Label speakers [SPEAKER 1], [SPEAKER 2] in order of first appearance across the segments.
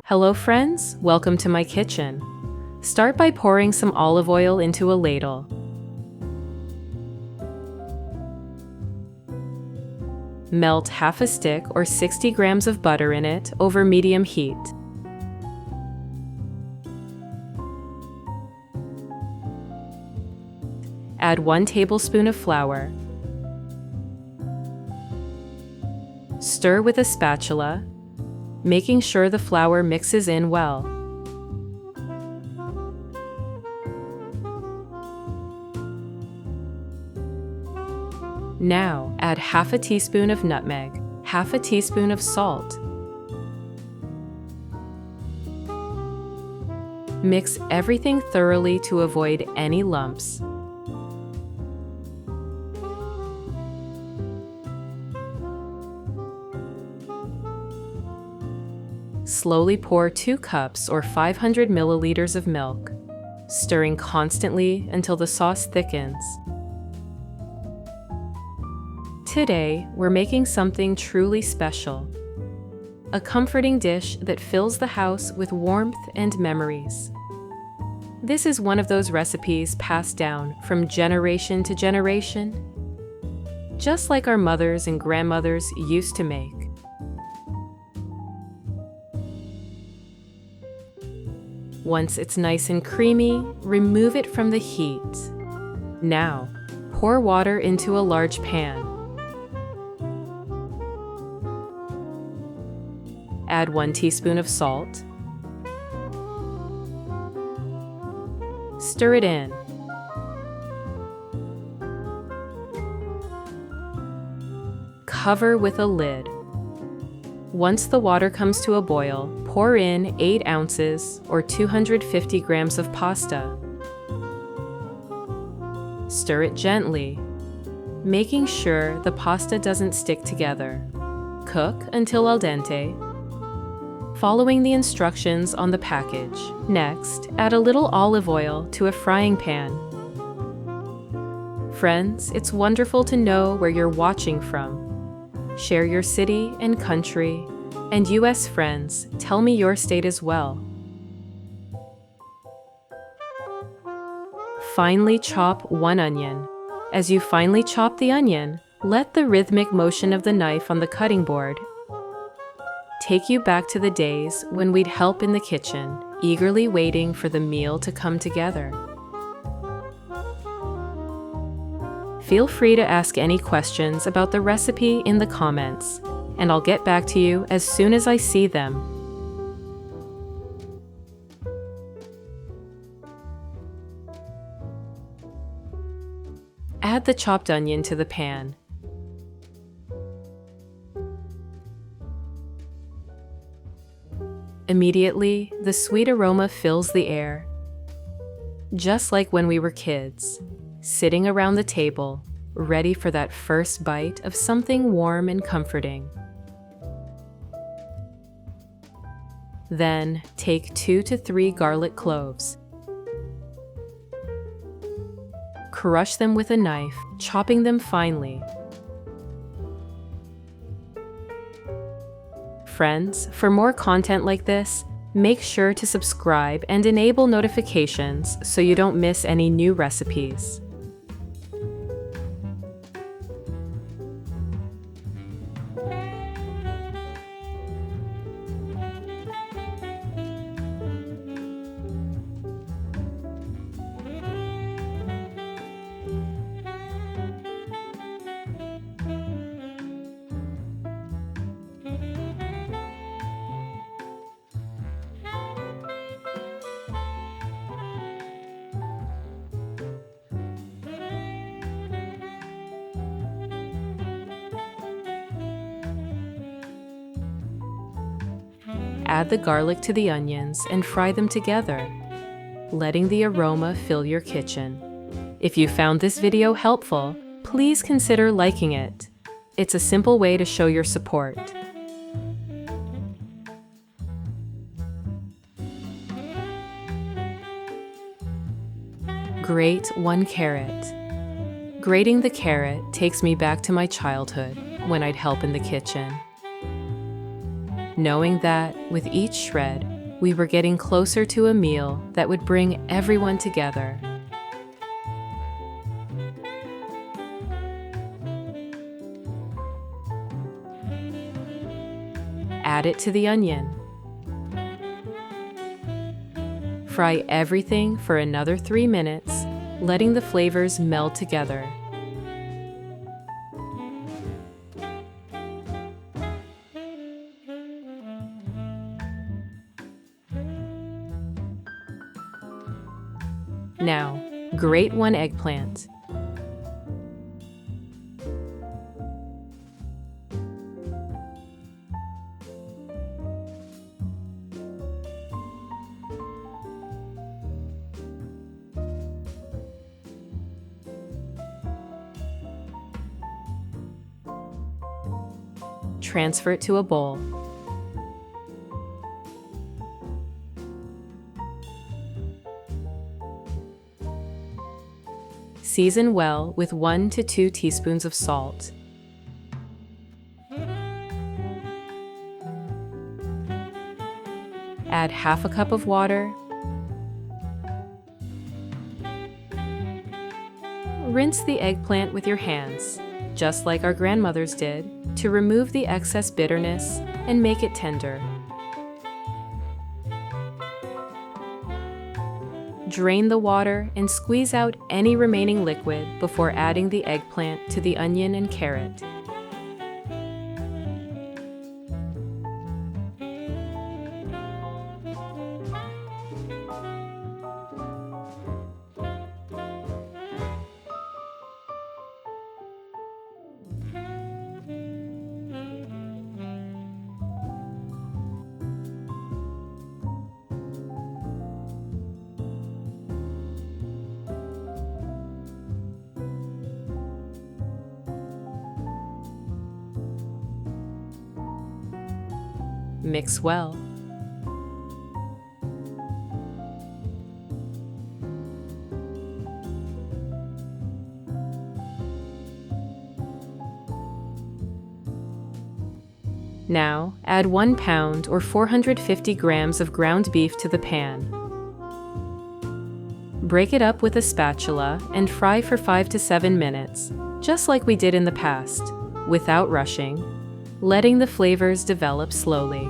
[SPEAKER 1] Hello friends, welcome to my kitchen. Start by pouring some olive oil into a ladle. Melt half a stick or 60 grams of butter in it over medium heat. Add 1 tablespoon of flour. Stir with a spatula, making sure the flour mixes in well. Now, add half a teaspoon of nutmeg, half a teaspoon of salt. Mix everything thoroughly to avoid any lumps. Slowly pour 2 cups or 500 milliliters of milk, stirring constantly until the sauce thickens. Today, we're making something truly special. A comforting dish that fills the house with warmth and memories. This is one of those recipes passed down from generation to generation, just like our mothers and grandmothers used to make. Once it's nice and creamy, remove it from the heat. Now, pour water into a large pan. Add 1 teaspoon of salt. Stir it in. Cover with a lid. Once the water comes to a boil, pour in 8 ounces or 250 grams of pasta. Stir it gently, making sure the pasta doesn't stick together. Cook until al dente, following the instructions on the package. Next, add a little olive oil to a frying pan. Friends, it's wonderful to know where you're watching from. Share your city and country, and US friends, tell me your state as well. Finely chop 1 onion. As you finely chop the onion, let the rhythmic motion of the knife on the cutting board take you back to the days when we'd help in the kitchen, eagerly waiting for the meal to come together. Feel free to ask any questions about the recipe in the comments, and I'll get back to you as soon as I see them. Add the chopped onion to the pan. Immediately, the sweet aroma fills the air. Just like when we were kids, sitting around the table, ready for that first bite of something warm and comforting. Then, take 2 to 3 garlic cloves. Crush them with a knife, chopping them finely. Friends, for more content like this, make sure to subscribe and enable notifications so you don't miss any new recipes. Add the garlic to the onions and fry them together, letting the aroma fill your kitchen. If you found this video helpful, please consider liking it. It's a simple way to show your support. Grate 1 carrot. Grating the carrot takes me back to my childhood when I'd help in the kitchen. Knowing that with each shred, We were getting closer to a meal that would bring everyone together. Add it to the onion. Fry everything for another 3 minutes, letting the flavors meld together. Now, grate 1 eggplant. Transfer it to a bowl. Season well with 1 to 2 teaspoons of salt. Add half a cup of water. Rinse the eggplant with your hands, just like our grandmothers did, to remove the excess bitterness and make it tender. Drain the water and squeeze out any remaining liquid before adding the eggplant to the onion and carrot. Mix well. Now, add 1 pound or 450 grams of ground beef to the pan. Break it up with a spatula and fry for 5 to 7 minutes, just like we did in the past, without rushing, letting the flavors develop slowly.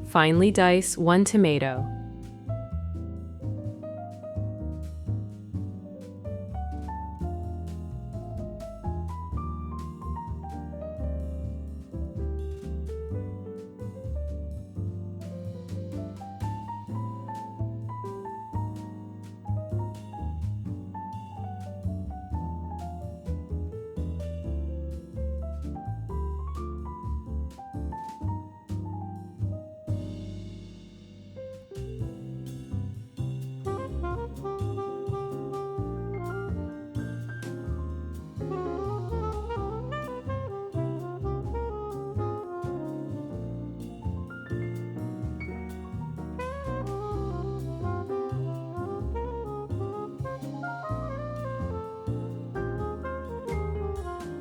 [SPEAKER 1] Finely dice 1 tomato.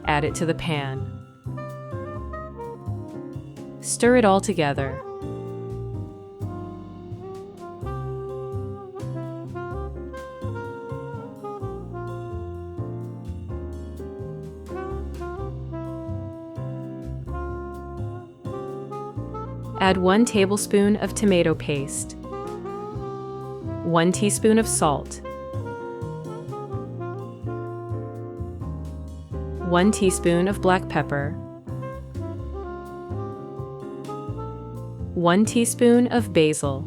[SPEAKER 1] Add it to the pan. Stir it all together. Add 1 tablespoon of tomato paste, 1 teaspoon of salt, 1 teaspoon of black pepper, 1 teaspoon of basil,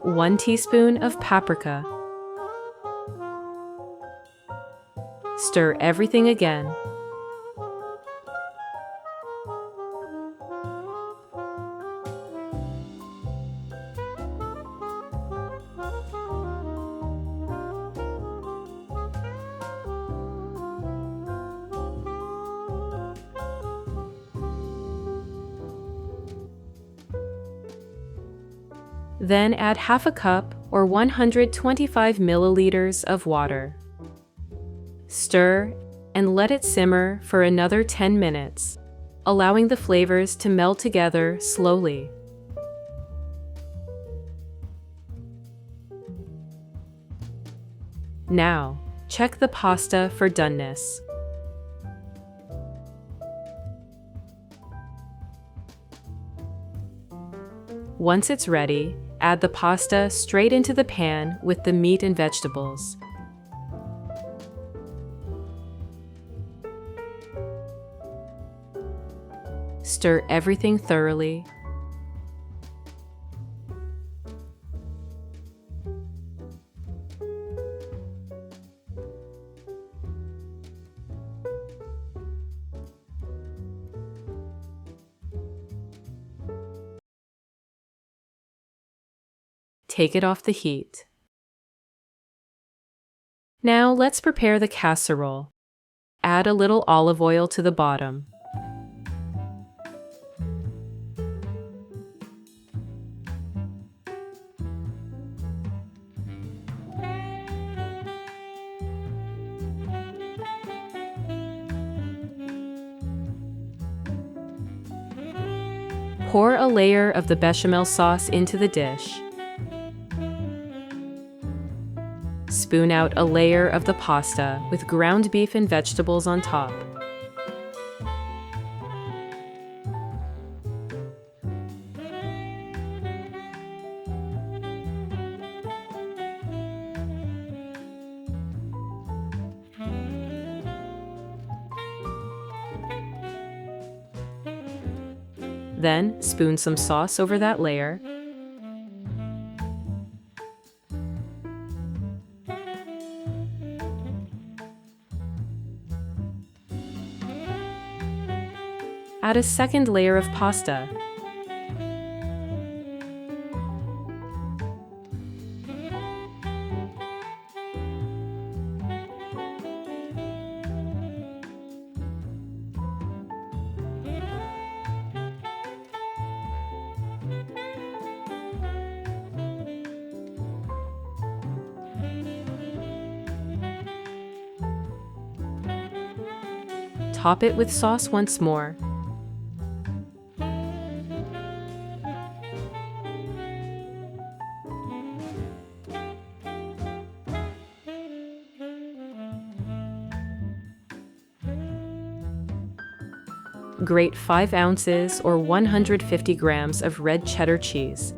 [SPEAKER 1] 1 teaspoon of paprika. Stir everything again. Then add half a cup or 125 milliliters of water. Stir and let it simmer for another 10 minutes, allowing the flavors to meld together slowly. Now, check the pasta for doneness. Once it's ready, add the pasta straight into the pan with the meat and vegetables. Stir everything thoroughly. Take it off the heat. Now let's prepare the casserole. Add a little olive oil to the bottom. Pour a layer of the bechamel sauce into the dish. Spoon out a layer of the pasta with ground beef and vegetables on top. Then, spoon some sauce over that layer. Add a second layer of pasta. Top it with sauce once more. Grate 5 ounces or 150 grams of red cheddar cheese.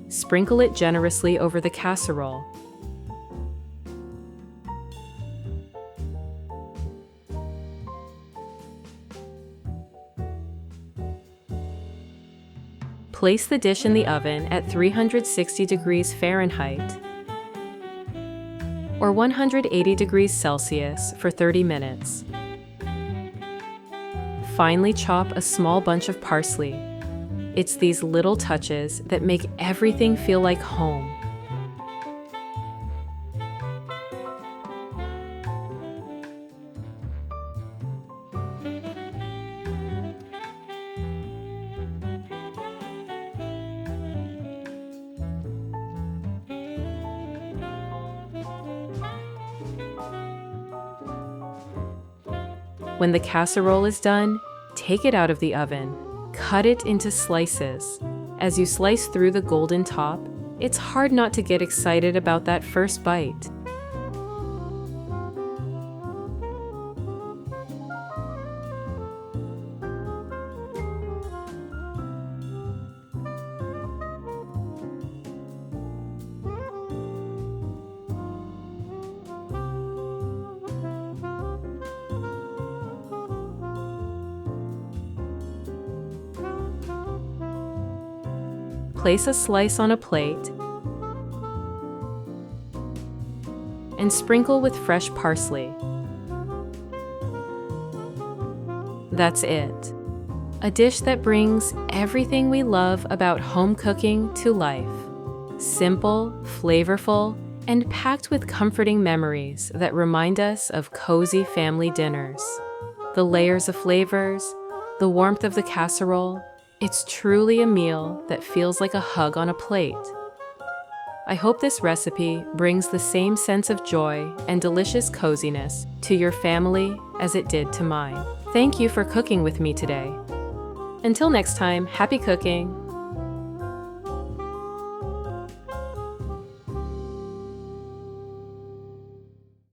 [SPEAKER 1] Sprinkle it generously over the casserole. Place the dish in the oven at 360 degrees Fahrenheit or 180 degrees Celsius for 30 minutes. Finely chop a small bunch of parsley. It's these little touches that make everything feel like home. When the casserole is done, take it out of the oven. Cut it into slices. As you slice through the golden top, it's hard not to get excited about that first bite. Place a slice on a plate and sprinkle with fresh parsley. That's it. a dish that brings everything we love about home cooking to life. Simple, flavorful, and packed with comforting memories that remind us of cozy family dinners. The layers of flavors, the warmth of the casserole, it's truly a meal that feels like a hug on a plate. I hope this recipe brings the same sense of joy and delicious coziness to your family as it did to mine. Thank you for cooking with me today. Until next time, happy cooking!